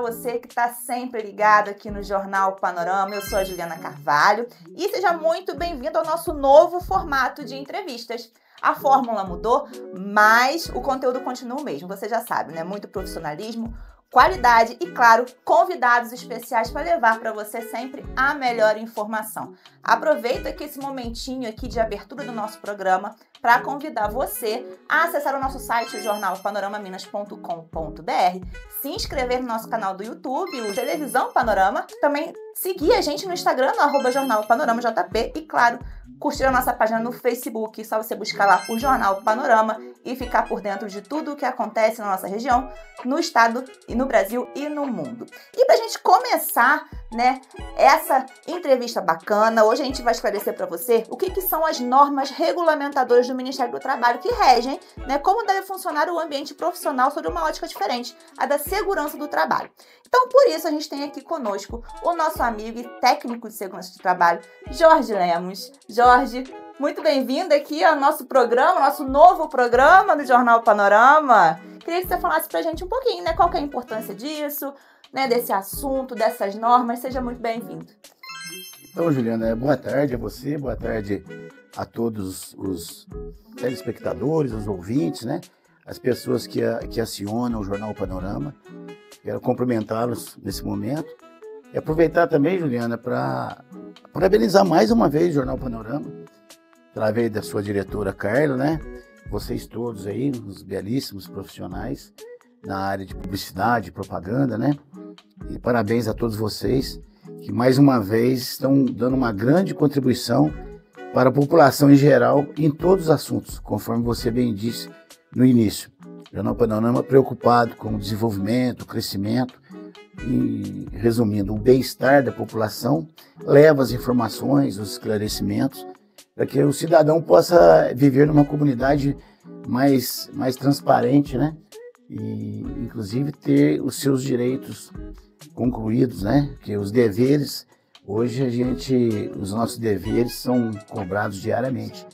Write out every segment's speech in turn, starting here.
você que está sempre ligado aqui no Jornal Panorama. Eu sou a Juliana Carvalho e seja muito bem-vindo ao nosso novo formato de entrevistas. A fórmula mudou, mas o conteúdo continua o mesmo, você já sabe, né? Muito profissionalismo, qualidade e, claro, convidados especiais para levar para você sempre a melhor informação. Aproveita aqui esse momentinho aqui de abertura do nosso programa para convidar você a acessar o nosso site, o jornalpanorama-minas.com.br, se inscrever no nosso canal do YouTube, o Televisão Panorama, também seguir a gente no Instagram, no @jornalpanoramajp e, claro, curtir a nossa página no Facebook, só você buscar lá o Jornal Panorama e ficar por dentro de tudo o que acontece na nossa região, no estado, e no Brasil e no mundo. E para a gente começar, né, essa entrevista bacana, hoje a gente vai esclarecer para você o que são as normas regulamentadoras do Ministério do Trabalho que regem, né, como deve funcionar o ambiente profissional sob uma ótica diferente, a da segurança do trabalho. Então, por isso, a gente tem aqui conosco o nosso amigo e técnico de segurança do trabalho, Jorge Lemos. Jorge, muito bem-vindo aqui ao nosso programa, nosso novo programa do Jornal Panorama. Queria que você falasse pra gente um pouquinho, né, qual que é a importância disso, né, desse assunto, dessas normas. Seja muito bem-vindo. Então, Juliana, boa tarde a você, boa tarde a todos os telespectadores, os ouvintes, né, as pessoas que acionam o Jornal Panorama. Quero cumprimentá-los nesse momento e aproveitar também, Juliana, para parabenizar mais uma vez o Jornal Panorama, através da sua diretora Carla, né? Vocês todos aí, os belíssimos profissionais na área de publicidade, propaganda, né? E parabéns a todos vocês que mais uma vez estão dando uma grande contribuição para a população em geral em todos os assuntos, conforme você bem disse no início. O Jornal Panorama preocupado com o desenvolvimento, o crescimento e, resumindo, o bem-estar da população, leva as informações, os esclarecimentos, para que o cidadão possa viver numa comunidade mais transparente, né? E, inclusive, ter os seus direitos concluídos, né? Que os deveres, hoje os nossos deveres são cobrados diariamente.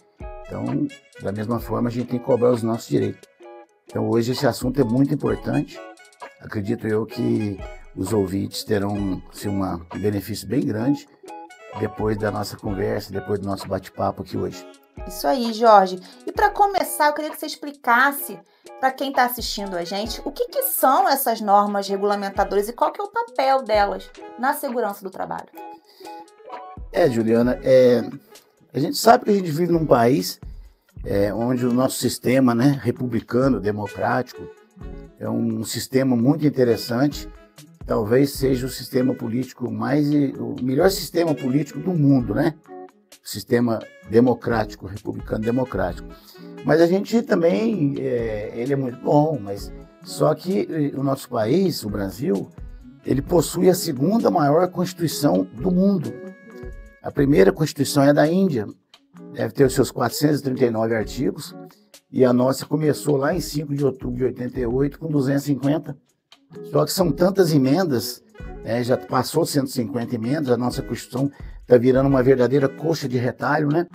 Então, da mesma forma, a gente tem que cobrar os nossos direitos. Então, hoje esse assunto é muito importante. Acredito eu que os ouvintes terão um benefício bem grande depois da nossa conversa, depois do nosso bate-papo aqui hoje. Isso aí, Jorge. E para começar, eu queria que você explicasse para quem está assistindo a gente o que são essas normas regulamentadoras e qual que é o papel delas na segurança do trabalho. Juliana, a gente sabe que a gente vive num país onde o nosso sistema, né, republicano, democrático, é um sistema muito interessante. Talvez seja o sistema político o melhor sistema político do mundo, né? O sistema democrático, republicano democrático. Mas a gente também, ele é muito bom, mas só que o nosso país, o Brasil, ele possui a segunda maior Constituição do mundo. A primeira Constituição é da Índia, deve ter os seus 439 artigos, e a nossa começou lá em 5 de outubro de 88 com 250. Só que são tantas emendas, já passou 150 emendas, a nossa Constituição está virando uma verdadeira coxa de retalho, né?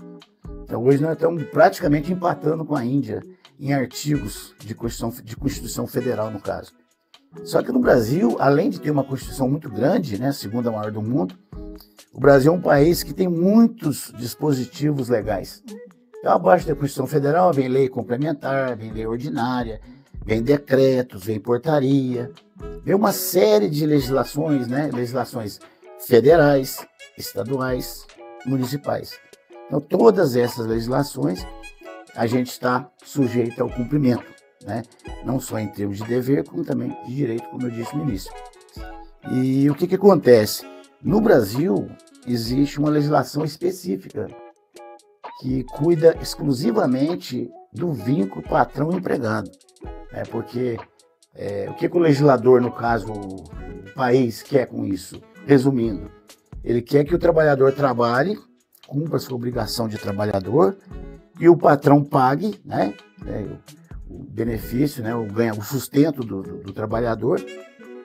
Então hoje nós estamos praticamente empatando com a Índia em artigos de Constituição Federal, no caso. Só que no Brasil, além de ter uma Constituição muito grande, né, a segunda maior do mundo, o Brasil é um país que tem muitos dispositivos legais. Então, abaixo da Constituição Federal vem lei complementar, vem lei ordinária, vem decretos, vem portaria, vem uma série de legislações, né? Legislações federais, estaduais, municipais. Então, todas essas legislações a gente está sujeito ao cumprimento, né? Não só em termos de dever, como também de direito, como eu disse no início. E o que acontece? No Brasil, existe uma legislação específica que cuida exclusivamente do vínculo patrão-empregado. Porque o que o legislador, no caso, o país, quer com isso? Resumindo, ele quer que o trabalhador trabalhe, cumpra a sua obrigação de trabalhador, e o patrão pague, né, o benefício, né, o sustento do trabalhador,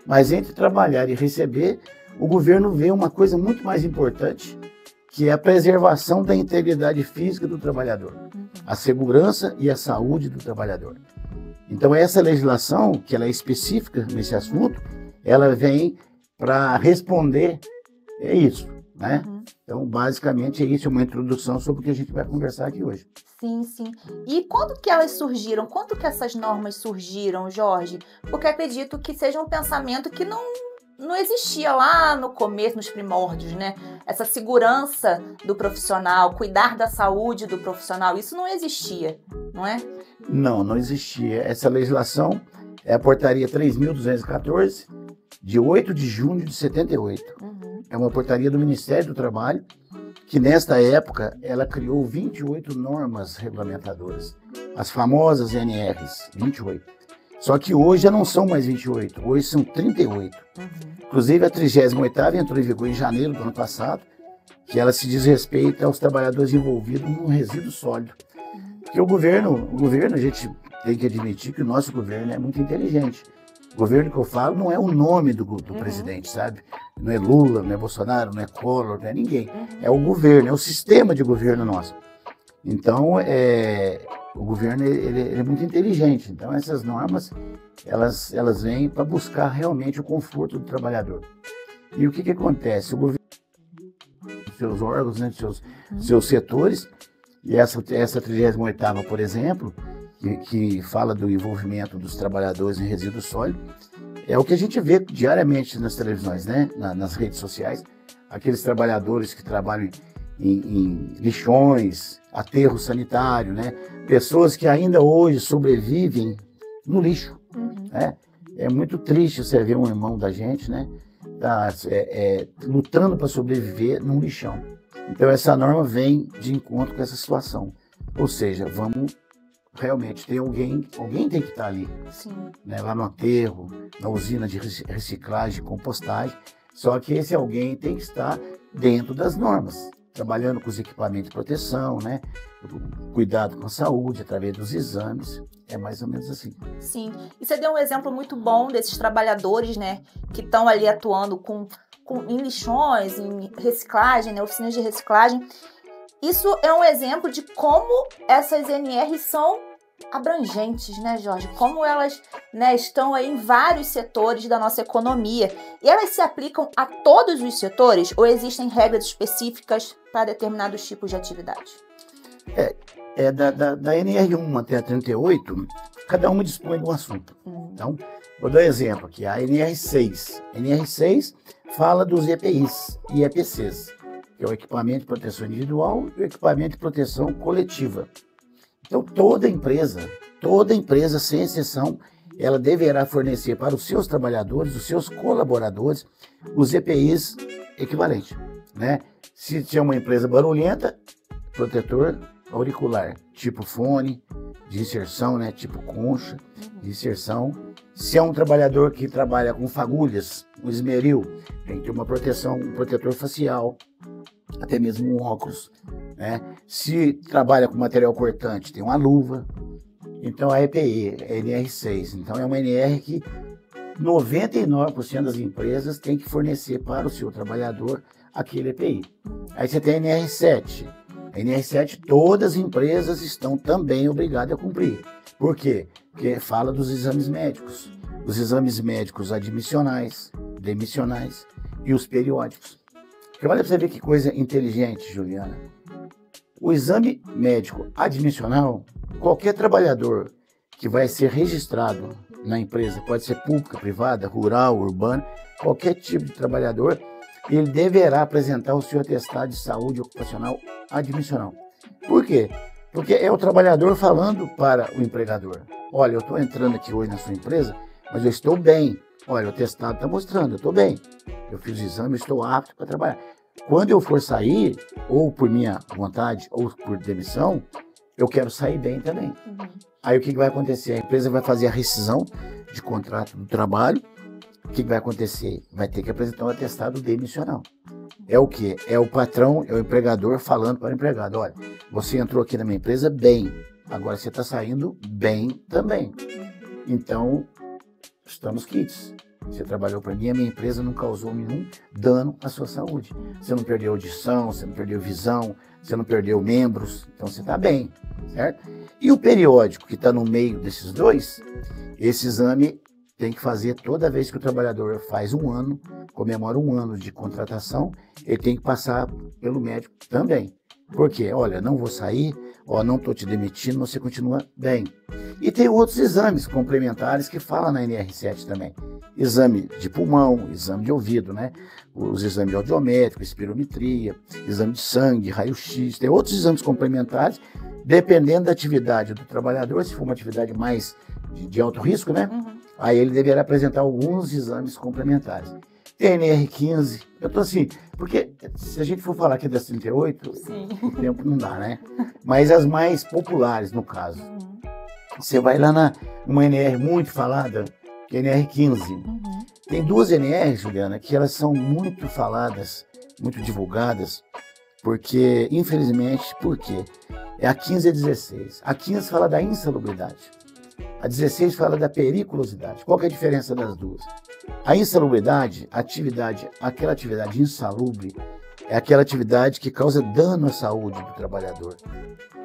mas entre trabalhar e receber, o governo vê uma coisa muito mais importante, que é a preservação da integridade física do trabalhador, a segurança e a saúde do trabalhador. Então essa legislação, que ela é específica nesse assunto, ela vem para responder isso, né? Então, basicamente, é isso, é uma introdução sobre o que a gente vai conversar aqui hoje. Sim, sim. E quando que elas surgiram? Quando que essas normas surgiram, Jorge? Porque acredito que seja um pensamento que não existia lá no começo, nos primórdios, né? Essa segurança do profissional, cuidar da saúde do profissional, isso não existia, não é? Não existia. Essa legislação é a portaria 3.214, de 8 de junho de 78. É uma portaria do Ministério do Trabalho, que nesta época ela criou 28 normas regulamentadoras, as famosas NRs, 28. Só que hoje já não são mais 28, hoje são 38. Inclusive a 38ª entrou em vigor em janeiro do ano passado, que ela se diz respeito aos trabalhadores envolvidos no resíduo sólido. Porque o governo, a gente tem que admitir que o nosso governo é muito inteligente. O governo que eu falo não é o nome do presidente, sabe? Não é Lula, não é Bolsonaro, não é Collor, não é ninguém. É o governo, é o sistema de governo nosso. Então, o governo ele é muito inteligente. Então, essas normas, elas vêm para buscar realmente o conforto do trabalhador. E o que acontece? O governo, seus órgãos, né, seus setores, e essa 38ª, por exemplo, que fala do envolvimento dos trabalhadores em resíduo sólido, é o que a gente vê diariamente nas televisões, né? Nas redes sociais, aqueles trabalhadores que trabalham em lixões, aterro sanitário, né? Pessoas que ainda hoje sobrevivem no lixo, né? É muito triste você ver um irmão da gente, né? Lutando para sobreviver num lixão. Então essa norma vem de encontro com essa situação. Ou seja, vamos realmente ter alguém tem que estar ali, né, lá no aterro, na usina de reciclagem, compostagem, só que esse alguém tem que estar dentro das normas, trabalhando com os equipamentos de proteção, né, cuidado com a saúde através dos exames, é mais ou menos assim. Sim, e você deu um exemplo muito bom desses trabalhadores, né, que estão ali atuando em lixões, em reciclagem, né, oficinas de reciclagem. Isso é um exemplo de como essas NRs são abrangentes, né, Jorge? Como elas, né, estão aí em vários setores da nossa economia. E elas se aplicam a todos os setores ou existem regras específicas para determinados tipos de atividade? Da NR1 até a 38, cada uma dispõe de um assunto. Então, vou dar um exemplo aqui, a NR6. A NR6 fala dos EPIs e EPCs. Que é o equipamento de proteção individual e o equipamento de proteção coletiva. Então, toda empresa, sem exceção, ela deverá fornecer para os seus trabalhadores, os seus colaboradores, os EPIs equivalentes, né? Se é uma empresa barulhenta, protetor auricular, tipo fone, de inserção, né? Tipo concha, de inserção. Se é um trabalhador que trabalha com fagulhas, um esmeril, tem que ter uma proteção, um protetor facial, até mesmo um óculos, né? Se trabalha com material cortante, tem uma luva. Então a EPI, a NR6, então é uma NR que 99% das empresas tem que fornecer para o seu trabalhador aquele EPI. Aí você tem a NR7. A NR7 todas as empresas estão também obrigadas a cumprir. Por quê? Porque fala dos exames médicos. Os exames médicos admissionais, demissionais e os periódicos. Porque olha para você ver que coisa inteligente, Juliana. O exame médico admissional, qualquer trabalhador que vai ser registrado na empresa, pode ser pública, privada, rural, urbana, qualquer tipo de trabalhador, ele deverá apresentar o seu atestado de saúde ocupacional admissional. Por quê? Porque é o trabalhador falando para o empregador. Olha, eu estou entrando aqui hoje na sua empresa, mas eu estou bem. Olha, o atestado está mostrando, eu estou bem. Eu fiz o exame, estou apto para trabalhar. Quando eu for sair, ou por minha vontade, ou por demissão, eu quero sair bem também. Aí o que vai acontecer? A empresa vai fazer a rescisão de contrato do trabalho. O que vai acontecer? Vai ter que apresentar um atestado demissional. É o quê? É o patrão, é o empregador falando para o empregado, olha, você entrou aqui na minha empresa bem, agora você está saindo bem também. Então, estamos quites. Você trabalhou para mim, a minha empresa não causou nenhum dano à sua saúde. Você não perdeu audição, você não perdeu visão, você não perdeu membros, então você está bem, certo? E o periódico que está no meio desses dois, esse exame tem que fazer toda vez que o trabalhador faz 1 ano, comemora 1 ano de contratação, ele tem que passar pelo médico também. Por quê? Olha, não vou sair, ó, não estou te demitindo, você continua bem. E tem outros exames complementares que falam na NR7 também. Exame de pulmão, exame de ouvido, né? Os exames audiométricos, espirometria, exame de sangue, raio-x, tem outros exames complementares, dependendo da atividade do trabalhador, se for uma atividade mais de alto risco, né? Aí ele deverá apresentar alguns exames complementares. NR15, eu tô assim, porque se a gente for falar aqui das 38, Sim. o tempo não dá, né? Mas as mais populares, no caso. Você vai lá numa NR muito falada, que é a NR15. Tem 2 NRs, Juliana, que elas são muito faladas, muito divulgadas, porque, infelizmente, por quê? É a 15 e a 16. A 15 fala da insalubridade. A 16 fala da periculosidade. Qual que é a diferença das duas? A insalubridade, aquela atividade insalubre, é aquela atividade que causa dano à saúde do trabalhador.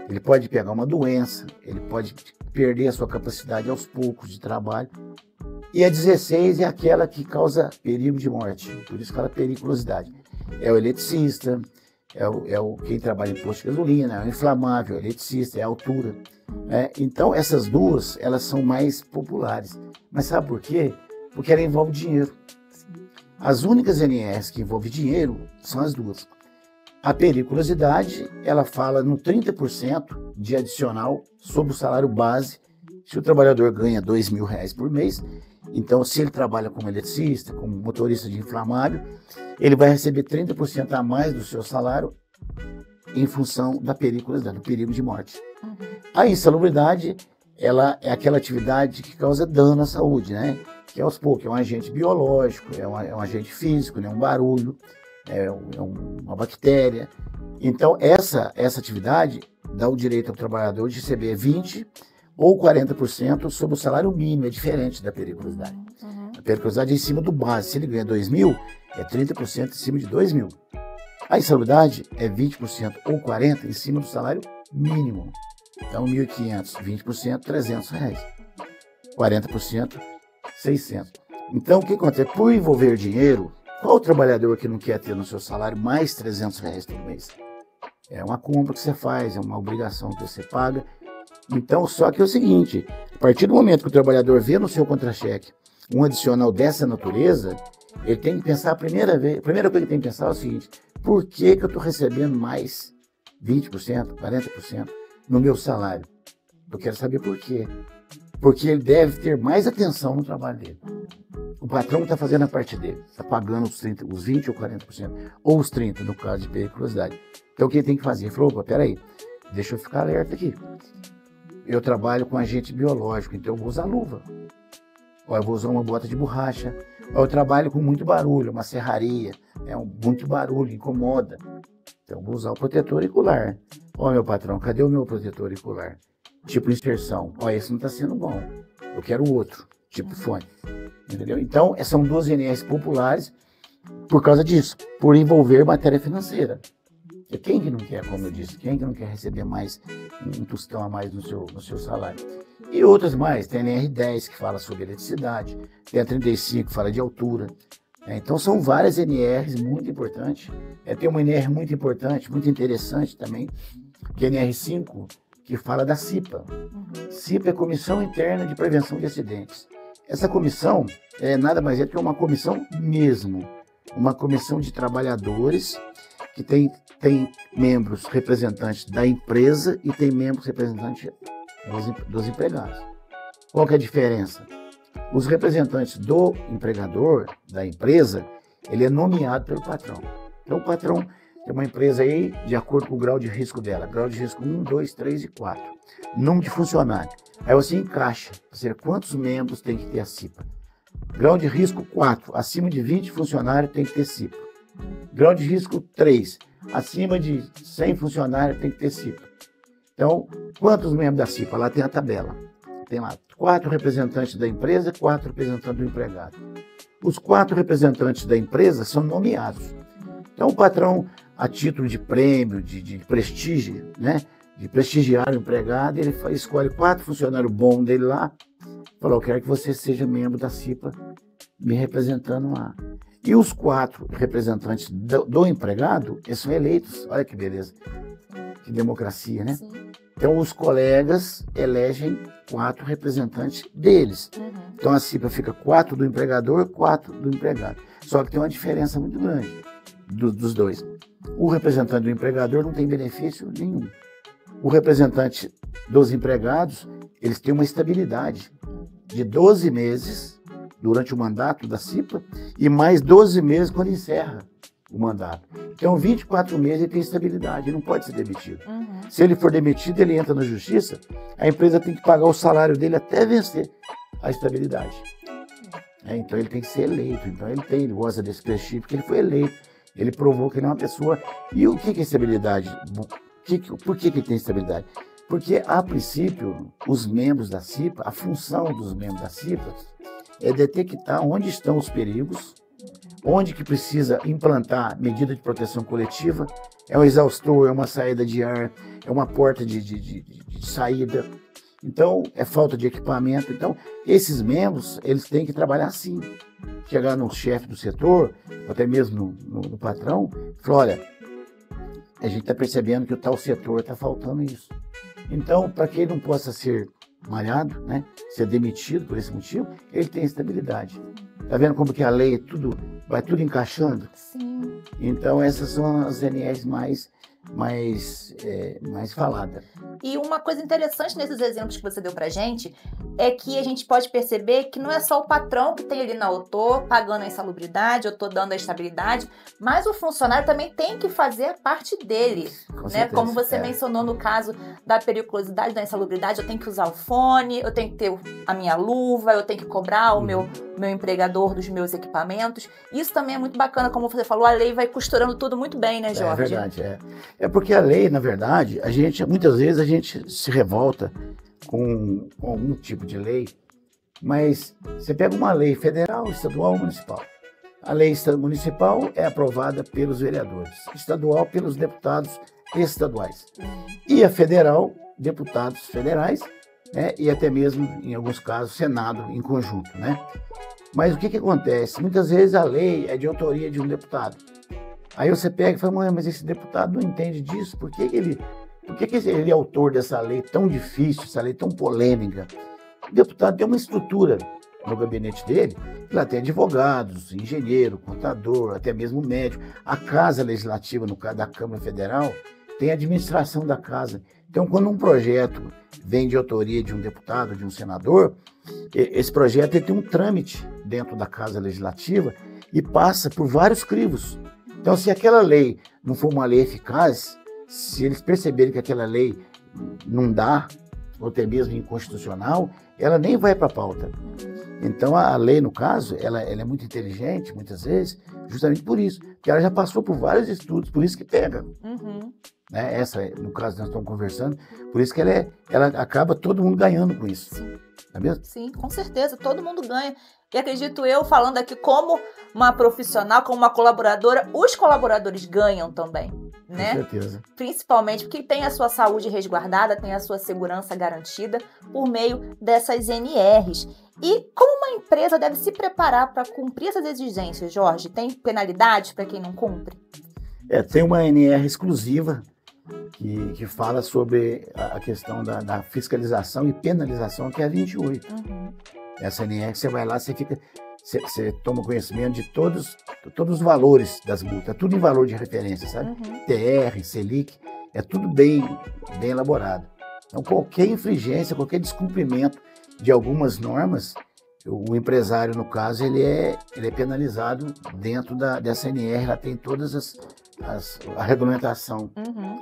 Ele pode pegar uma doença, ele pode perder a sua capacidade aos poucos de trabalho. E a 16 é aquela que causa perigo de morte, por isso fala periculosidade. É o eletricista, quem trabalha em posto de gasolina, é o inflamável, é o eletricista, é a altura. Então essas duas, elas são mais populares. Mas sabe por quê? Porque ela envolve dinheiro. As únicas NRs que envolvem dinheiro são as duas. A periculosidade, ela fala no 30% de adicional sobre o salário base. Se o trabalhador ganha R$2.000 por mês, então se ele trabalha como eletricista, como motorista de inflamável, ele vai receber 30% a mais do seu salário em função da periculosidade, do perigo de morte. A insalubridade, ela é aquela atividade que causa dano à saúde, né? Que aos poucos é um agente biológico, é um agente físico, né? Um barulho, uma bactéria. Então, essa atividade dá o direito ao trabalhador de receber 20% ou 40% sobre o salário mínimo, é diferente da periculosidade. A periculosidade é em cima do base. Se ele ganha 2.000, é 30% em cima de 2.000. A insalubridade é 20% ou 40% em cima do salário mínimo. Então, 1.500, 20%, R$300. 40%, 600. Então, o que acontece? Por envolver dinheiro, qual trabalhador que não quer ter no seu salário mais R$300 por mês? É uma compra que você faz, é uma obrigação que você paga. Então, só que é o seguinte, a partir do momento que o trabalhador vê no seu contra-cheque um adicional dessa natureza, ele tem que pensar a primeira coisa que ele tem que pensar é o seguinte, por que eu estou recebendo mais 20%, 40% no meu salário? Eu quero saber por quê. Porque ele deve ter mais atenção no trabalho dele. O patrão está fazendo a parte dele, está pagando os 20% ou 40%, ou os 30% no caso de periculosidade. Então o que ele tem que fazer? Ele falou, opa, peraí, deixa eu ficar alerta aqui. Eu trabalho com agente biológico, então eu vou usar luva. Ou eu vou usar uma bota de borracha. Ou eu trabalho com muito barulho, uma serraria, muito barulho, incomoda. Então eu vou usar o protetor auricular. Ó, meu patrão, cadê o meu protetor auricular? Tipo inserção. Ó, esse não está sendo bom. Eu quero outro, tipo fone. Entendeu? Então, são 2 NRs populares por causa disso, por envolver matéria financeira. E quem que não quer, como eu disse, quem que não quer receber mais, um tostão a mais no seu salário? E outras mais, tem a NR10 que fala sobre eletricidade, tem a 35 que fala de altura. Então são várias NRs muito importantes. Tem uma NR muito importante, muito interessante também, que é a NR5, que fala da CIPA. CIPA é Comissão Interna de Prevenção de Acidentes. Essa comissão nada mais é que uma comissão mesmo, uma comissão de trabalhadores que tem membros representantes da empresa e tem membros representantes dos empregados. Qual que é a diferença? Os representantes do empregador, da empresa, ele é nomeado pelo patrão. Então o patrão tem uma empresa aí de acordo com o grau de risco dela, grau de risco 1, 2, 3 e 4. Número de funcionário. Aí você encaixa, quantos membros tem que ter a CIPA. Grau de risco 4, acima de 20 funcionários tem que ter CIPA. Grau de risco 3, acima de 100 funcionários tem que ter CIPA. Então, quantos membros da CIPA? Lá tem a tabela. Tem lá 4 representantes da empresa, 4 representantes do empregado. Os 4 representantes da empresa são nomeados. Então, o patrão, a título de prêmio, de prestígio, né? De prestigiar o empregado, ele escolhe 4 funcionários bons dele lá, falou, eu quero que você seja membro da CIPA, me representando lá. E os 4 representantes do empregado, eles são eleitos. Olha que beleza, que democracia, né? Sim. Então, os colegas elegem 4 representantes deles. Então, a CIPA fica 4 do empregador, 4 do empregado. Só que tem uma diferença muito grande dos dois. O representante do empregador não tem benefício nenhum. O representante dos empregados, eles têm uma estabilidade de 12 meses durante o mandato da CIPA e mais 12 meses quando encerra o mandato. Então, 24 meses ele tem estabilidade, ele não pode ser demitido. Se ele for demitido, ele entra na justiça, a empresa tem que pagar o salário dele até vencer a estabilidade. Então, ele tem que ser eleito. Então, ele gosta desse prestígio porque ele foi eleito. Ele provou que ele é uma pessoa... E o que é estabilidade? Por que ele tem estabilidade? Porque, a princípio, os membros da CIPA, a função dos membros da CIPA é detectar onde estão os perigos, onde que precisa implantar medida de proteção coletiva, é um exaustor, é uma saída de ar, é uma porta de saída, então é falta de equipamento. Então, esses membros, eles têm que trabalhar assim, chegar no chefe do setor, ou até mesmo no patrão, e falar, olha, a gente está percebendo que o tal setor está faltando isso. Então, para que ele não possa ser malhado, né, ser demitido por esse motivo, ele tem estabilidade. Tá vendo como que a lei vai tudo encaixando? Sim. Então essas são as NRs mais faladas. E uma coisa interessante nesses exemplos que você deu pra gente é que a gente pode perceber que não é só o patrão que tem ali, não, eu tô pagando a insalubridade, eu tô dando a estabilidade, mas o funcionário também tem que fazer a parte dele, né? Como você mencionou no caso da periculosidade da insalubridade, eu tenho que usar o fone, eu tenho que ter a minha luva, eu tenho que cobrar o meu empregador dos meus equipamentos. Isso também é muito bacana, como você falou, a lei vai costurando tudo muito bem, né, Jorge? É verdade, é porque a lei, na verdade, muitas vezes a gente se revolta com algum tipo de lei, mas você pega uma lei federal, estadual ou municipal. A lei municipal é aprovada pelos vereadores, estadual pelos deputados estaduais. E a federal, deputados federais, né, e até mesmo, em alguns casos, Senado em conjunto, né? Mas o que acontece? Muitas vezes a lei é de autoria de um deputado. Aí você pega e fala, mãe, mas esse deputado não entende disso, por que ele é autor dessa lei tão difícil, essa lei tão polêmica? O deputado tem uma estrutura no gabinete dele, lá tem advogados, engenheiro, contador, até mesmo médico. A Casa Legislativa, no caso da Câmara Federal, tem a administração da casa. Então, quando um projeto vem de autoria de um deputado, de um senador, esse projeto ele tem um trâmite dentro da Casa Legislativa e passa por vários crivos. Então, se aquela lei não for uma lei eficaz, se eles perceberem que aquela lei não dá, ou até mesmo inconstitucional, ela nem vai para a pauta. Então, a lei, no caso, ela é muito inteligente, muitas vezes, justamente por isso, porque ela já passou por vários estudos, por isso que pega. Né? Essa, no caso, nós estamos conversando, por isso que ela acaba todo mundo ganhando com isso. Sim. Não é mesmo? Sim, com certeza, todo mundo ganha. E acredito eu, falando aqui como uma profissional, como uma colaboradora, os colaboradores ganham também, né? Com certeza. Principalmente porque tem a sua saúde resguardada, tem a sua segurança garantida por meio dessas NRs. E como uma empresa deve se preparar para cumprir essas exigências, Jorge? Tem penalidades para quem não cumpre? Tem uma NR exclusiva que fala sobre a questão da fiscalização e penalização, que é a 28. Essa NR, você vai lá, você toma conhecimento de todos os valores das multas, tudo em valor de referência, sabe? TR, Selic, é tudo bem elaborado. Então, qualquer infringência, qualquer descumprimento de algumas normas, o empresário, no caso, ele é penalizado dentro dessa NR, ela tem todas a regulamentação.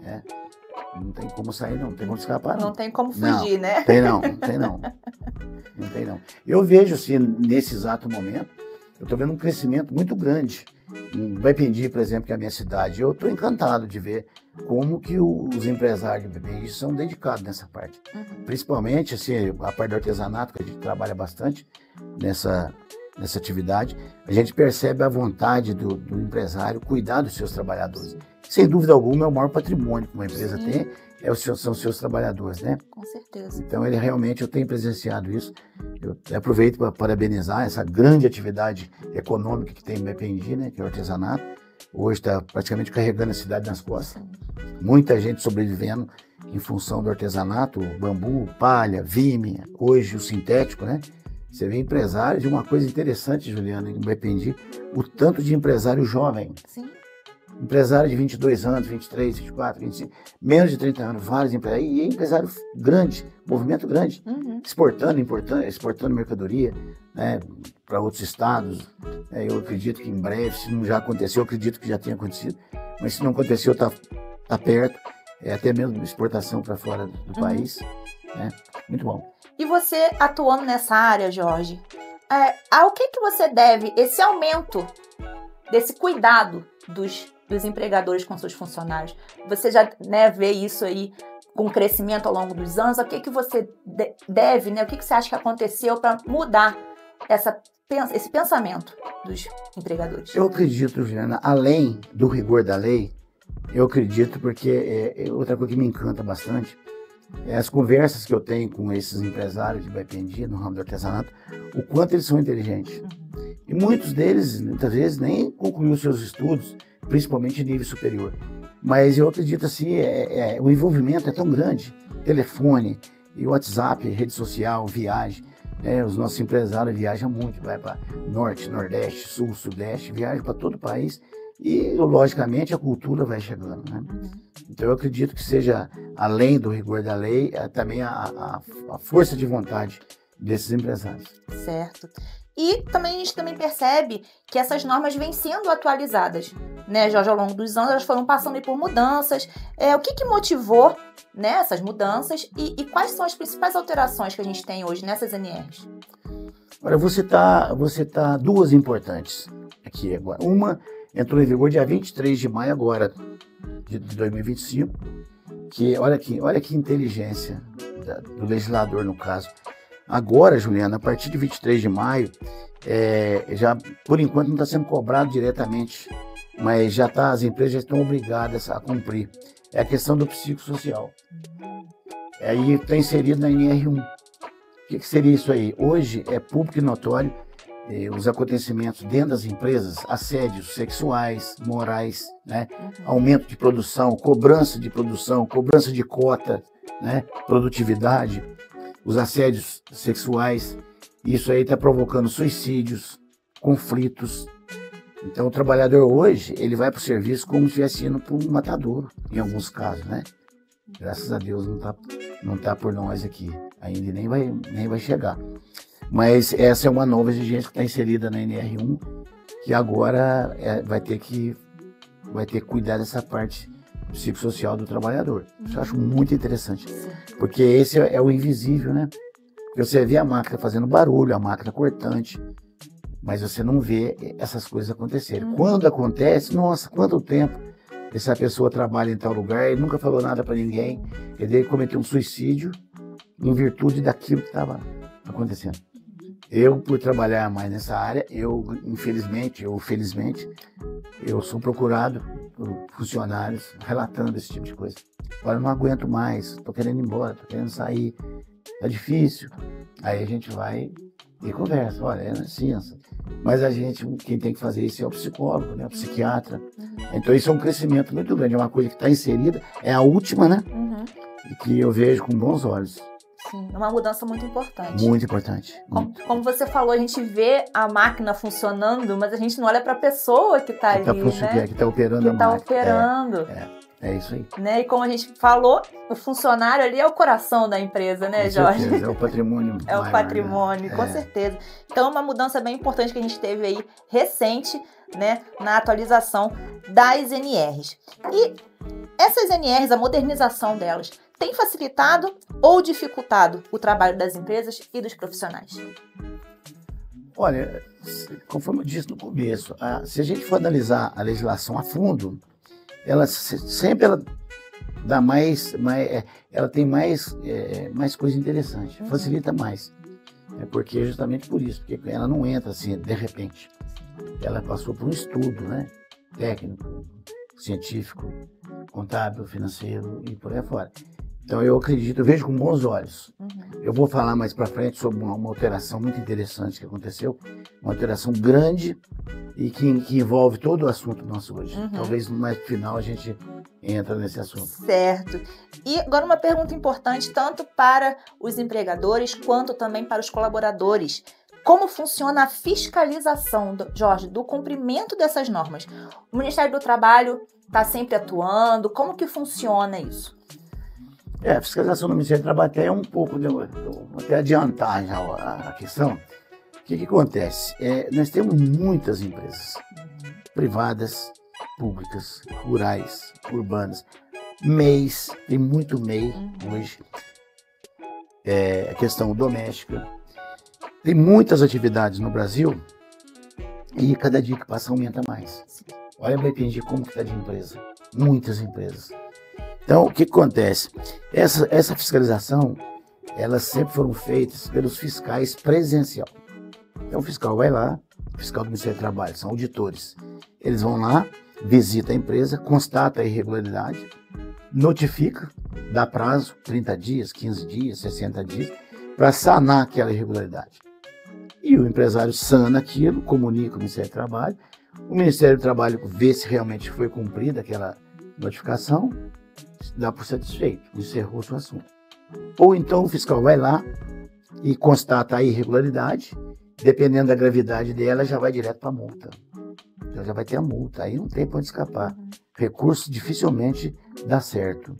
Né? Não tem como sair, não tem como escapar, não. Não tem como fugir, né? Não tem não. Eu vejo, assim, nesse exato momento, eu estou vendo um crescimento muito grande. Vai pedir, por exemplo, que a minha cidade, eu estou encantado de ver como que os empresários de BBI são dedicados nessa parte. Principalmente, assim, a parte do artesanato, que a gente trabalha bastante nessa atividade, a gente percebe a vontade do empresário cuidar dos seus trabalhadores. Sem dúvida alguma, é o maior patrimônio que uma empresa tem, são os seus trabalhadores, né? Com certeza. Então, ele realmente, eu tenho presenciado isso. Eu aproveito para parabenizar essa grande atividade econômica que tem em Bependi, né? Que é o artesanato. Hoje está praticamente carregando a cidade nas costas. Muita gente sobrevivendo em função do artesanato, bambu, palha, vime, hoje o sintético, né? Você vê empresário de uma coisa interessante, Juliana, em Bependi, o tanto de empresário jovem. Sim. Empresário de 22 anos, 23, 24, 25, menos de 30 anos, vários empresários. E empresário grande, movimento grande, exportando, importando, exportando mercadoria, né, para outros estados. Eu acredito que em breve, se não já aconteceu, eu acredito que já tenha acontecido, mas se não aconteceu, está perto, até mesmo exportação para fora do país. Né? Muito bom. E você atuando nessa área, Jorge, ao que você deve esse aumento desse cuidado dos empregadores com seus funcionários? Você já, né, vê isso aí com crescimento ao longo dos anos? O que você deve, né? O que você acha que aconteceu para mudar esse pensamento dos empregadores? Eu acredito, Juliana, além do rigor da lei, eu acredito porque outra coisa que me encanta bastante é as conversas que eu tenho com esses empresários de Bependi, no ramo do artesanato, o quanto eles são inteligentes. E muitos deles, muitas vezes, nem concluíram seus estudos, principalmente em nível superior. Mas eu acredito assim, o envolvimento é tão grande, telefone, e WhatsApp, rede social, viagem. Os nossos empresários viajam muito, vai para Norte, Nordeste, Sul, Sudeste, viajam para todo o país e, logicamente, a cultura vai chegando. Né? Então, eu acredito que seja, além do rigor da lei, também a força de vontade desses empresários. Certo. E também a gente percebe que essas normas vêm sendo atualizadas, né, Jorge, ao longo dos anos, elas foram passando por mudanças. O que motivou, né, essas mudanças e quais são as principais alterações que a gente tem hoje nessas NRs? Olha, você tá duas importantes aqui agora. Uma entrou em vigor dia 23 de maio agora, de 2025, que olha que inteligência do legislador no caso. Agora, Juliana, a partir de 23 de maio, já por enquanto não está sendo cobrado diretamente, mas as empresas já estão obrigadas a cumprir. É a questão do psicossocial. Aí está inserido na NR1. O que seria isso aí? Hoje é público e notório os acontecimentos dentro das empresas, assédios sexuais, morais, né? Aumento de produção, cobrança de cota, né? Produtividade. Os assédios sexuais, isso aí está provocando suicídios, conflitos. Então, o trabalhador hoje, ele vai para o serviço como se estivesse indo para um matadouro, em alguns casos, né? Graças a Deus não tá por nós aqui, ainda nem vai chegar. Mas essa é uma nova exigência que está inserida na NR1, que agora vai ter que cuidar dessa parte psicossocial do trabalhador. Isso eu acho muito interessante, porque esse é o invisível, né? Você vê a máquina fazendo barulho, a máquina cortante, mas você não vê essas coisas acontecerem. Quando acontece, nossa, quanto tempo essa pessoa trabalha em tal lugar e nunca falou nada para ninguém, ele cometeu um suicídio em virtude daquilo que estava acontecendo. Eu, por trabalhar mais nessa área, infelizmente ou felizmente, eu sou procurado por funcionários relatando esse tipo de coisa. Olha, eu não aguento mais, estou querendo ir embora, estou querendo sair, tá difícil. Aí a gente vai e conversa, olha, é assim. Mas quem tem que fazer isso é o psicólogo, né, o psiquiatra. Então isso é um crescimento muito grande, é uma coisa que está inserida, é a última, né? E que eu vejo com bons olhos. Sim, é uma mudança muito importante. Muito importante. Como você falou, a gente vê a máquina funcionando, mas a gente não olha para a pessoa que está ali, né? Que está operando a máquina. Que está operando. É isso aí. Né? E como a gente falou, o funcionário ali é o coração da empresa, né, Jorge? Certeza, é o patrimônio. É o patrimônio, com certeza. Então, uma mudança bem importante que a gente teve aí recente, né, na atualização das NRs. E essas NRs, a modernização delas, tem facilitado ou dificultado o trabalho das empresas e dos profissionais? Olha, conforme eu disse no começo, se a gente for analisar a legislação a fundo, ela sempre dá ela tem mais coisa interessante, facilita mais. Porque justamente por isso, porque ela não entra assim de repente. Ela passou por um estudo, né, técnico, científico, contábil, financeiro e por aí fora. Então eu acredito, eu vejo com bons olhos. Eu vou falar mais para frente sobre uma alteração muito interessante que aconteceu, uma alteração grande e que envolve todo o assunto nosso hoje. Talvez mais no final a gente entra nesse assunto. Certo. E agora uma pergunta importante tanto para os empregadores quanto também para os colaboradores. Como funciona a fiscalização, Jorge, do cumprimento dessas normas? O Ministério do Trabalho está sempre atuando? Como que funciona isso? A fiscalização do Ministério do Trabalho até é um pouco, vou até adiantar já a questão. O que acontece? Nós temos muitas empresas privadas, públicas, rurais, urbanas, MEIs, tem muito MEI hoje, a questão doméstica. Tem muitas atividades no Brasil e cada dia que passa aumenta mais. Olha, vai depender como que está de empresa, muitas empresas. Então, o que acontece? Essa fiscalização, elas sempre foram feitas pelos fiscais presencial. Então, o fiscal vai lá, o fiscal do Ministério do Trabalho, são auditores. Eles vão lá, visita a empresa, constata a irregularidade, notifica, dá prazo, 30 dias, 15 dias, 60 dias, para sanar aquela irregularidade. E o empresário sana aquilo, comunica o Ministério do Trabalho, o Ministério do Trabalho vê se realmente foi cumprida aquela notificação, dá por satisfeito, encerrou-se o assunto. Ou então o fiscal vai lá e constata a irregularidade, dependendo da gravidade dela, já vai direto para a multa. Então já vai ter a multa, aí não tem para onde escapar. Recurso dificilmente dá certo.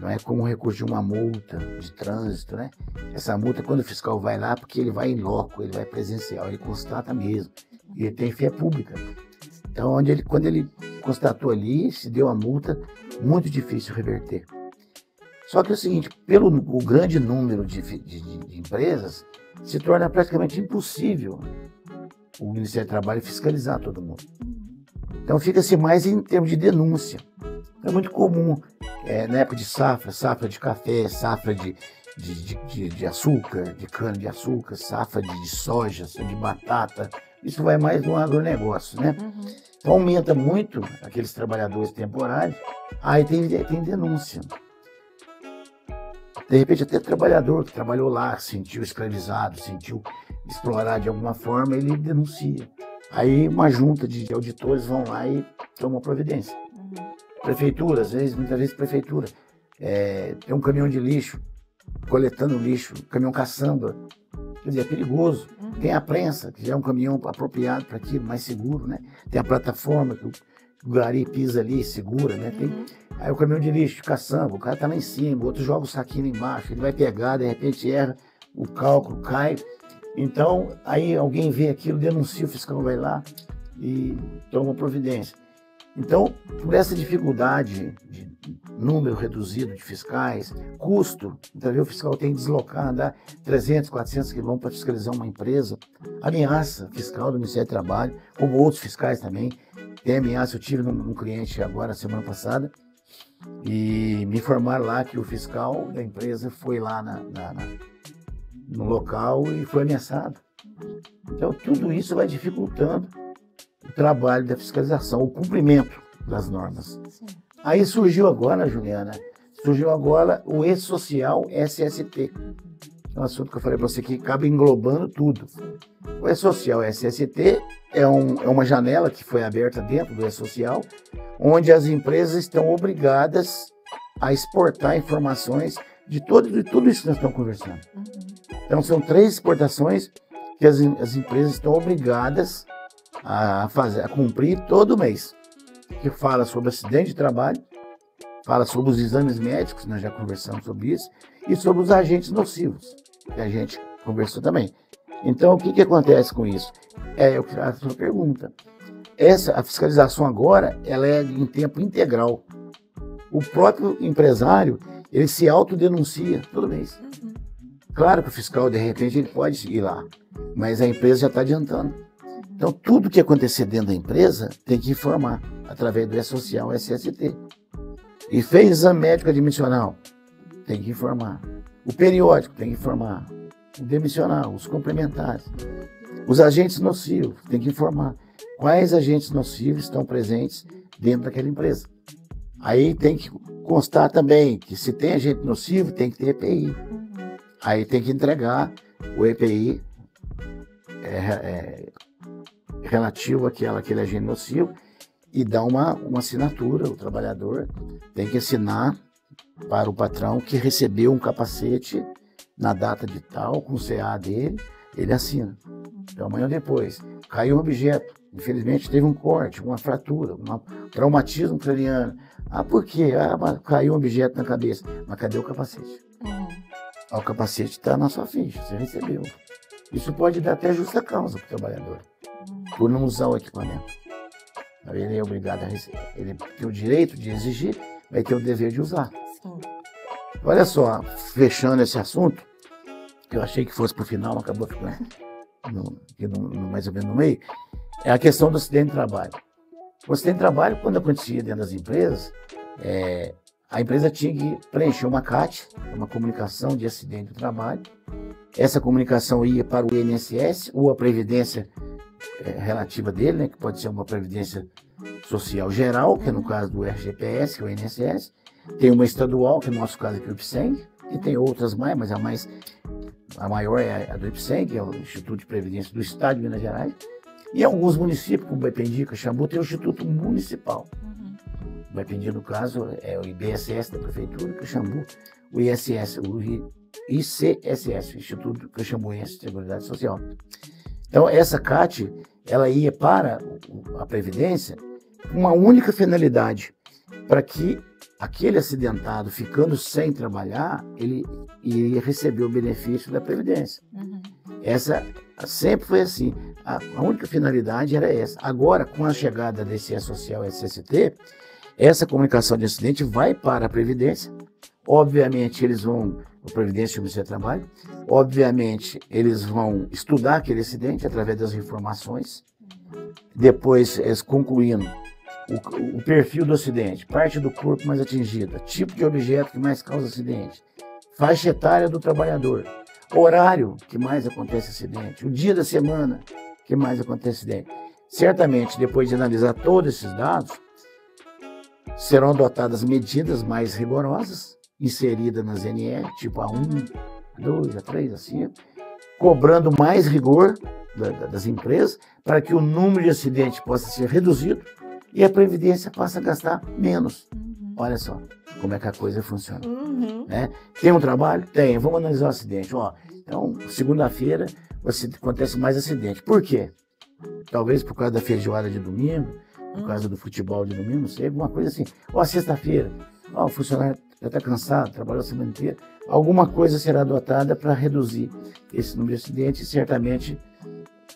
Não é como o recurso de uma multa de trânsito, né? Essa multa, quando o fiscal vai lá, porque ele vai em loco, ele vai presencial, ele constata mesmo. E ele tem fé pública. Então, quando ele constatou ali, se deu a multa, muito difícil reverter. Só que é o seguinte, pelo o grande número de empresas, se torna praticamente impossível o Ministério do Trabalho fiscalizar todo mundo. Então fica-se mais em termos de denúncia. É muito comum, na época de safra de café, safra de açúcar, de cana-de-açúcar, safra de soja, de batata, isso vai mais no agronegócio, né? Então aumenta muito aqueles trabalhadores temporários, aí tem denúncia. De repente até trabalhador que trabalhou lá, sentiu escravizado, sentiu explorado de alguma forma, ele denuncia. Aí uma junta de auditores vão lá e tomam providência. Prefeitura, muitas vezes prefeitura, tem um caminhão de lixo, coletando lixo, caminhão caçamba, quer dizer, é perigoso. Tem a prensa, que já é um caminhão apropriado para aquilo, mais seguro, né? Tem a plataforma que o gari pisa ali, segura, né? Aí o caminhão de lixo, caçamba, o cara tá lá em cima, o outro joga o saquinho lá embaixo, ele vai pegar, de repente erra, o cálculo cai. Então, aí alguém vê aquilo, denuncia, o fiscal vai lá e toma providência. Então, por essa dificuldade de número reduzido de fiscais, custo, então o fiscal tem que deslocar, andar 300, 400 quilômetros para fiscalizar uma empresa, ameaça fiscal do Ministério do Trabalho, como outros fiscais também, tem ameaça. Eu tive um cliente agora, semana passada, e me informaram lá que o fiscal da empresa foi lá no local e foi ameaçado. Então, tudo isso vai dificultando o trabalho da fiscalização, o cumprimento das normas. Aí surgiu agora, Juliana, o E-Social SST. É um assunto que eu falei para você que acaba englobando tudo. O E-Social SST é uma janela que foi aberta dentro do E-Social, onde as empresas estão obrigadas a exportar informações de tudo isso que nós estamos conversando. Então, são 3 exportações que as empresas estão obrigadas a cumprir todo mês, que fala sobre acidente de trabalho, fala sobre os exames médicos, nós já conversamos sobre isso, e sobre os agentes nocivos, que a gente conversou também. Então, o que acontece com isso? A sua pergunta. A fiscalização agora, ela é em tempo integral. O próprio empresário, ele se autodenuncia todo mês. Claro que o fiscal, de repente, ele pode ir lá, mas a empresa já está adiantando. Então, tudo que acontecer dentro da empresa tem que informar através do E-Social SST. E fez exame médico admissional, tem que informar. O periódico tem que informar. demissionar, os complementares. Os agentes nocivos, tem que informar quais agentes nocivos estão presentes dentro daquela empresa. Aí tem que constar também que se tem agente nocivo, tem que ter EPI. Aí tem que entregar o EPI relativo àquele agente nocivo e dar uma assinatura. O trabalhador tem que assinar para o patrão que recebeu um capacete na data de tal, com o CA dele, ele assina. Então, amanhã ou depois, caiu um objeto, infelizmente teve um corte, uma fratura, um traumatismo craniano. Ah, por quê? Ah, caiu um objeto na cabeça. Mas cadê o capacete? Ah, o capacete está na sua ficha, você recebeu. Isso pode dar até justa causa para o trabalhador, por não usar o equipamento. Ele é obrigado a receber. Ele tem o direito de exigir, vai ter o dever de usar. Sim. Olha só, fechando esse assunto, que eu achei que fosse para o final, acabou ficando mais ou menos no meio, é a questão do acidente de trabalho. O acidente de trabalho, quando acontecia dentro das empresas, a empresa tinha que preencher uma CAT, uma comunicação de acidente de trabalho. Essa comunicação ia para o INSS ou a previdência relativa dele, né, que pode ser uma previdência social geral, que é no caso do RGPS, que é o INSS. Tem uma estadual, que no nosso caso aqui é o IPSENG, e tem outras mas a maior é a do IPSENG, que é o Instituto de Previdência do Estado de Minas Gerais. E alguns municípios, como Baipendi, Caxambu, tem o Instituto Municipal. Baipendi, no caso, é o IBSS da Prefeitura, Caxambu, o ISS, o ICSS, o Instituto Caxambuense de Seguridade Social. Então, essa CAT, ela ia para a Previdência com uma única finalidade, para que aquele acidentado, ficando sem trabalhar, ele iria receber o benefício da Previdência. Essa sempre foi assim. A única finalidade era essa. Agora, com a chegada desse E-Social SST, essa comunicação de acidente vai para a Previdência. Obviamente, eles vão, a Previdência e o Ministério do Trabalho, obviamente, eles vão estudar aquele acidente através das informações. Depois, eles concluindo o perfil do acidente, parte do corpo mais atingida, tipo de objeto que mais causa acidente, faixa etária do trabalhador, horário que mais acontece acidente, o dia da semana que mais acontece acidente. Certamente, depois de analisar todos esses dados, serão adotadas medidas mais rigorosas, inseridas nas NR, tipo A1, A2, A3, A5, cobrando mais rigor das empresas para que o número de acidentes possa ser reduzido e a Previdência passa a gastar menos. Olha só como é que a coisa funciona. Né? Tem um trabalho? Tem. Vamos analisar o acidente. Ó, então, segunda-feira acontece mais acidente. Por quê? Talvez por causa da feijoada de domingo, por causa do futebol de domingo, não sei, alguma coisa assim. Ó, sexta-feira, ó, o funcionário já está cansado, trabalhou a semana inteira. Alguma coisa será adotada para reduzir esse número de acidentes e certamente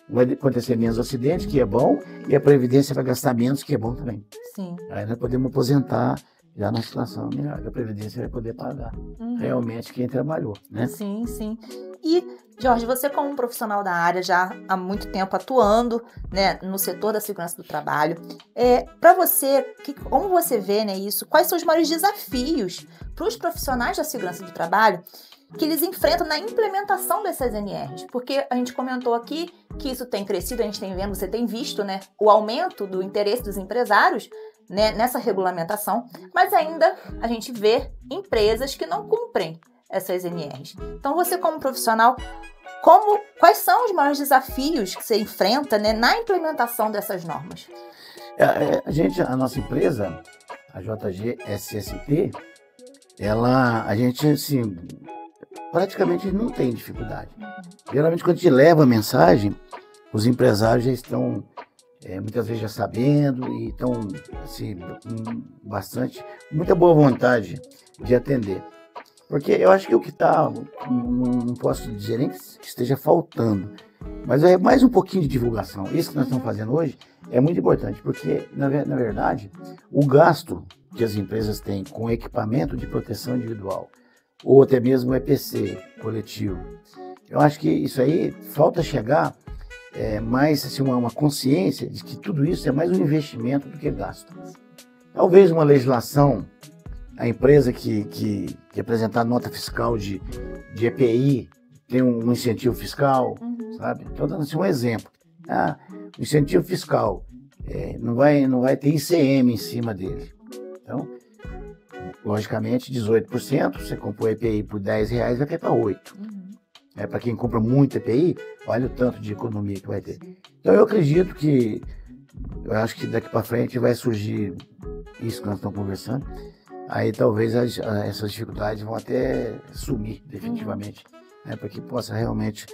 vai acontecer menos acidentes, que é bom, e a Previdência vai gastar menos, que é bom também. Sim. Aí nós podemos aposentar já na situação melhor, a Previdência vai poder pagar realmente quem trabalhou, né? Sim, sim. E, Jorge, você como um profissional da área, já há muito tempo atuando, né, no setor da segurança do trabalho, para você, como você vê, né, isso, quais são os maiores desafios para os profissionais da segurança do trabalho que eles enfrentam na implementação dessas NRs? Porque a gente comentou aqui que isso tem crescido, a gente tem vendo, você tem visto, né, o aumento do interesse dos empresários, né, nessa regulamentação, mas ainda a gente vê empresas que não cumprem essas NRs. Então, você como profissional, quais são os maiores desafios que você enfrenta, né, na implementação dessas normas? A nossa empresa, a JG SST, a gente, assim, praticamente não tem dificuldade. Geralmente, quando a gente leva a mensagem, os empresários já estão, muitas vezes, já sabendo e estão, assim, com muita boa vontade de atender. Porque eu acho que o que está, não posso dizer nem que esteja faltando, mas é mais um pouquinho de divulgação. Isso que nós estamos fazendo hoje é muito importante, porque, na verdade, o gasto que as empresas têm com equipamento de proteção individual, ou até mesmo EPC coletivo, eu acho que isso aí falta chegar mais assim, uma consciência de que tudo isso é mais um investimento do que gasto. Talvez uma legislação, a empresa que apresentar nota fiscal de EPI tem um incentivo fiscal, sabe? Estou dando assim, um exemplo. O incentivo fiscal não vai ter ICM em cima dele. Então, logicamente, 18%, você comprou EPI por R$10, vai cair para 8. Para quem compra muito EPI, olha o tanto de economia que vai ter. Então, eu acredito que, eu acho que daqui para frente vai surgir isso que nós estamos conversando. Aí talvez essas dificuldades vão até sumir definitivamente, para que possa realmente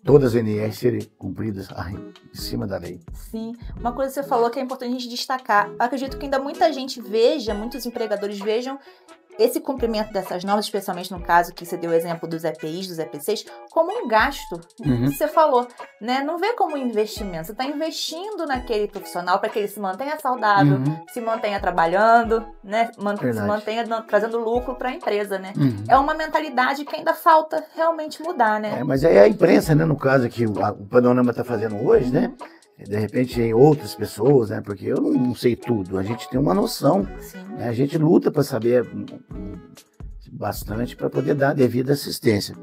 todas as NRs serem cumpridas em cima da lei. Sim, uma coisa que você falou que é importante a gente destacar, eu acredito que ainda muita gente muitos empregadores vejam esse cumprimento dessas normas, especialmente no caso que você deu o exemplo dos EPIs, dos EPCs, como um gasto, que você falou, né? Não vê como um investimento, você está investindo naquele profissional para que ele se mantenha saudável, se mantenha trabalhando, né? Se mantenha trazendo lucro para a empresa, né? É uma mentalidade que ainda falta realmente mudar, né? Mas aí a imprensa, né, no caso que o Panorama está fazendo hoje, né? De repente em outras pessoas, né? Porque eu não sei tudo, a gente tem uma noção, né? A gente luta para saber bastante para poder dar a devida assistência.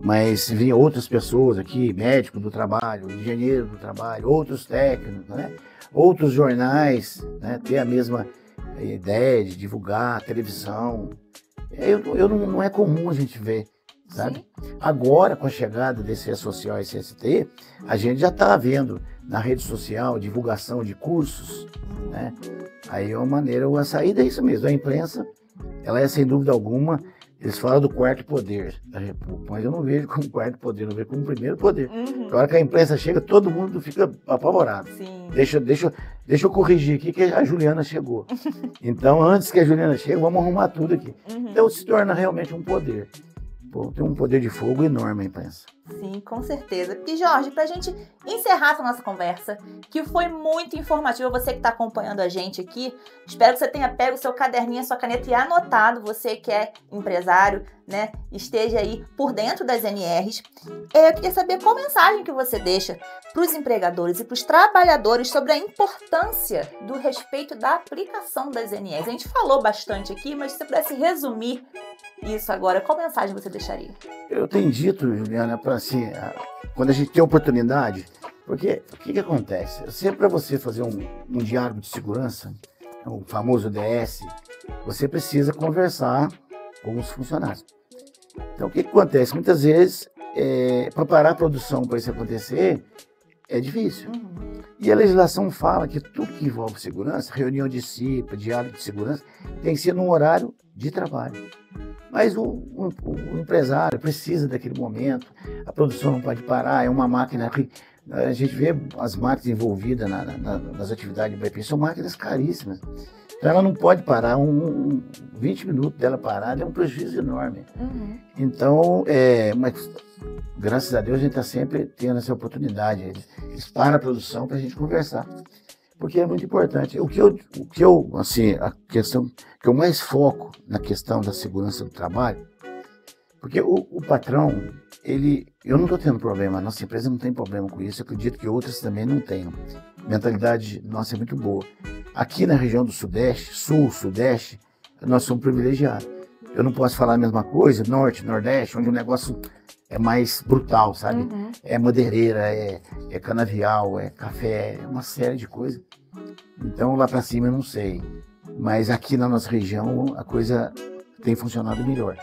Mas se vinha outras pessoas aqui, médico do trabalho, engenheiro do trabalho, outros técnicos, né? Outros jornais, né? Ter a mesma ideia de divulgar, televisão, não é comum a gente ver. Sabe? Agora, com a chegada desse E-Social e CST, a gente já está vendo na rede social divulgação de cursos, né? Aí é uma maneira, a saída é isso mesmo. A imprensa, ela é sem dúvida alguma, eles falam do quarto poder da República, mas eu não vejo como quarto poder, eu vejo como primeiro poder. Na hora que a imprensa chega, todo mundo fica apavorado. Deixa eu corrigir aqui que a Juliana chegou. Então, antes que a Juliana chegue, vamos arrumar tudo aqui. Então, se torna realmente um poder. Tem um poder de fogo enorme a imprensa. Sim, com certeza. E Jorge, para a gente encerrar essa nossa conversa, que foi muito informativa, você que está acompanhando a gente aqui, espero que você tenha pego o seu caderninho, a sua caneta e anotado, você que é empresário, né, esteja aí por dentro das NRs. Eu queria saber qual mensagem que você deixa para os empregadores e para os trabalhadores sobre a importância do respeito da aplicação das NRs. A gente falou bastante aqui, mas se você pudesse resumir isso agora, qual mensagem você deixaria? Eu tenho dito, Juliana, para assim, quando a gente tem oportunidade, porque o que acontece? Sempre para você fazer um diálogo de segurança, o famoso DS, você precisa conversar com os funcionários. Então, o que acontece? Muitas vezes, preparar a produção para isso acontecer é difícil. E a legislação fala que tudo que envolve segurança, reunião de CIPA, diálogo de segurança, tem que ser num horário de trabalho. Mas o empresário precisa daquele momento, a produção não pode parar, é uma máquina que a gente vê as máquinas envolvidas nas atividades de BP, são máquinas caríssimas. Então ela não pode parar, 20 minutos dela parada é um prejuízo enorme. Então, mas graças a Deus a gente está sempre tendo essa oportunidade, eles param a produção para a gente conversar. Porque é muito importante. A questão que eu mais foco na questão da segurança do trabalho, porque o patrão, eu não estou tendo problema, a nossa empresa não tem problema com isso, eu acredito que outras também não tenham. A mentalidade nossa é muito boa. Aqui na região do Sudeste, Sul, Sudeste, nós somos privilegiados. Eu não posso falar a mesma coisa, Norte, Nordeste, onde o negócio é mais brutal, sabe? É madeireira, é canavial, é café, é uma série de coisas. Então lá para cima eu não sei. Mas aqui na nossa região a coisa tem funcionado melhor.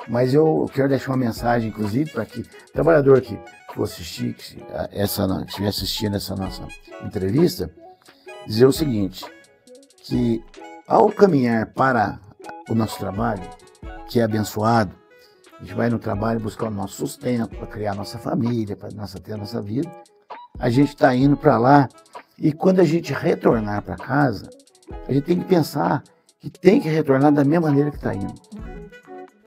Mas eu quero deixar uma mensagem, inclusive, para que o trabalhador que for assistir, que estiver assistindo essa nossa entrevista, dizer o seguinte, que ao caminhar para o nosso trabalho, que é abençoado, a gente vai no trabalho buscar o nosso sustento, para criar a nossa família, para ter a nossa vida. A gente está indo para lá e quando a gente retornar para casa, a gente tem que pensar que tem que retornar da mesma maneira que está indo.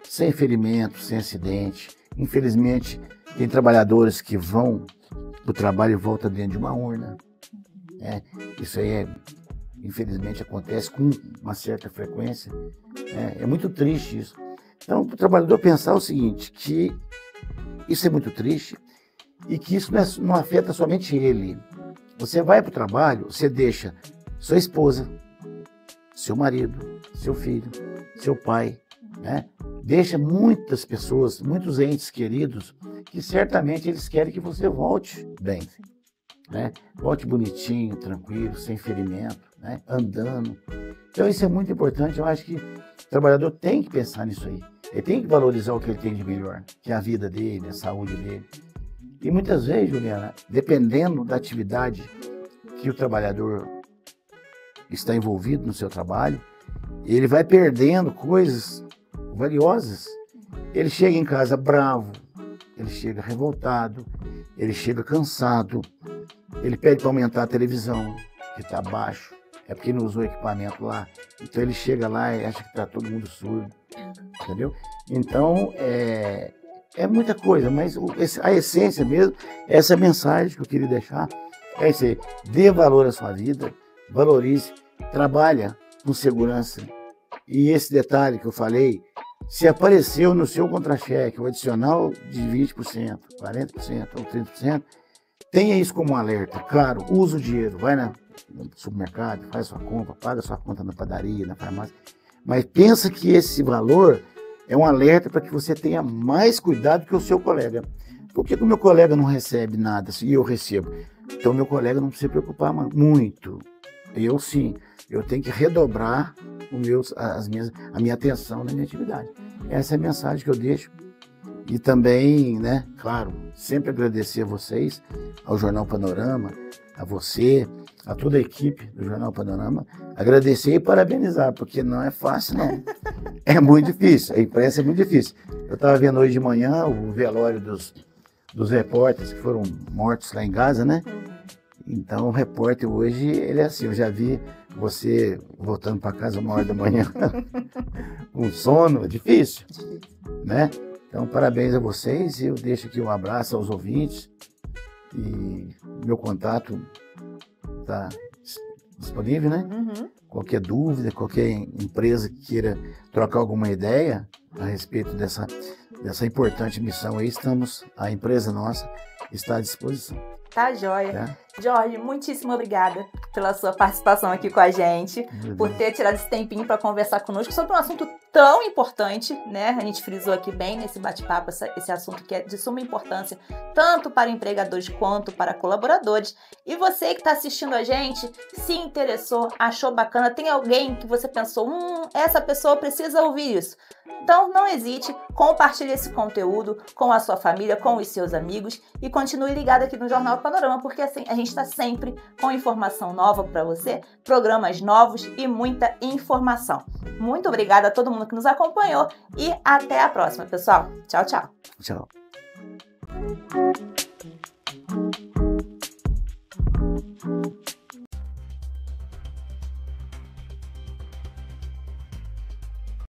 Sem ferimento, sem acidente. Infelizmente, tem trabalhadores que vão do trabalho e voltam dentro de uma urna. Isso aí, infelizmente, acontece com uma certa frequência. É muito triste isso. Então, para o trabalhador pensar o seguinte, que isso é muito triste e que isso não afeta somente ele. Você vai para o trabalho, você deixa sua esposa, seu marido, seu filho, seu pai, né? Deixa muitas pessoas, muitos entes queridos que certamente eles querem que você volte bem, né? Volte bonitinho, tranquilo, sem ferimento, né? Andando. Então isso é muito importante. Eu acho que o trabalhador tem que pensar nisso aí. Ele tem que valorizar o que ele tem de melhor, que é a vida dele, a saúde dele. E muitas vezes, Juliana, dependendo da atividade que o trabalhador está envolvido no seu trabalho, ele vai perdendo coisas valiosas. Ele chega em casa bravo, ele chega revoltado, ele chega cansado, ele pede para aumentar a televisão, que está baixo, é porque não usou equipamento lá. Então ele chega lá e acha que está todo mundo surdo, entendeu? Então, é muita coisa, mas a essência mesmo, essa mensagem que eu queria deixar, é isso aí. Dê valor à sua vida, valorize, trabalha com segurança. E esse detalhe que eu falei, se apareceu no seu contra-cheque o adicional de 20%, 40% ou 30%, tenha isso como um alerta. Claro, usa o dinheiro, vai no supermercado, faz sua compra, paga sua conta na padaria, na farmácia, mas pensa que esse valor é um alerta para que você tenha mais cuidado que o seu colega. Por que o meu colega não recebe nada e eu recebo? Então, meu colega não precisa se preocupar muito. Eu sim, eu tenho que redobrar a minha atenção na minha atividade. Essa é a mensagem que eu deixo. E também, né, claro, sempre agradecer a vocês, ao Jornal Panorama, a você, a toda a equipe do Jornal Panorama, agradecer e parabenizar, porque não é fácil, não. É muito difícil, a imprensa é muito difícil. Eu estava vendo hoje de manhã o velório dos repórteres que foram mortos lá em Gaza, né? Então o repórter hoje, ele é assim, eu já vi você voltando para casa 1h da manhã com sono, é difícil, né? Então parabéns a vocês e eu deixo aqui um abraço aos ouvintes e meu contato está disponível, né? Qualquer dúvida, qualquer empresa que queira trocar alguma ideia a respeito dessa importante missão aí, a empresa nossa está à disposição. Tá joia. Jorge, muitíssimo obrigada pela sua participação aqui com a gente, por ter tirado esse tempinho para conversar conosco sobre um assunto tão importante, né? A gente frisou aqui bem nesse bate-papo esse assunto que é de suma importância, tanto para empregadores quanto para colaboradores. E você que está assistindo a gente, se interessou, achou bacana, tem alguém que você pensou, essa pessoa precisa ouvir isso. Então não hesite, compartilhe esse conteúdo com a sua família, com os seus amigos e continue ligado aqui no Jornal Panorama, porque assim a gente está sempre com informação nova para você, programas novos e muita informação. Muito obrigada a todo mundo que nos acompanhou e até a próxima, pessoal. Tchau, tchau. Tchau.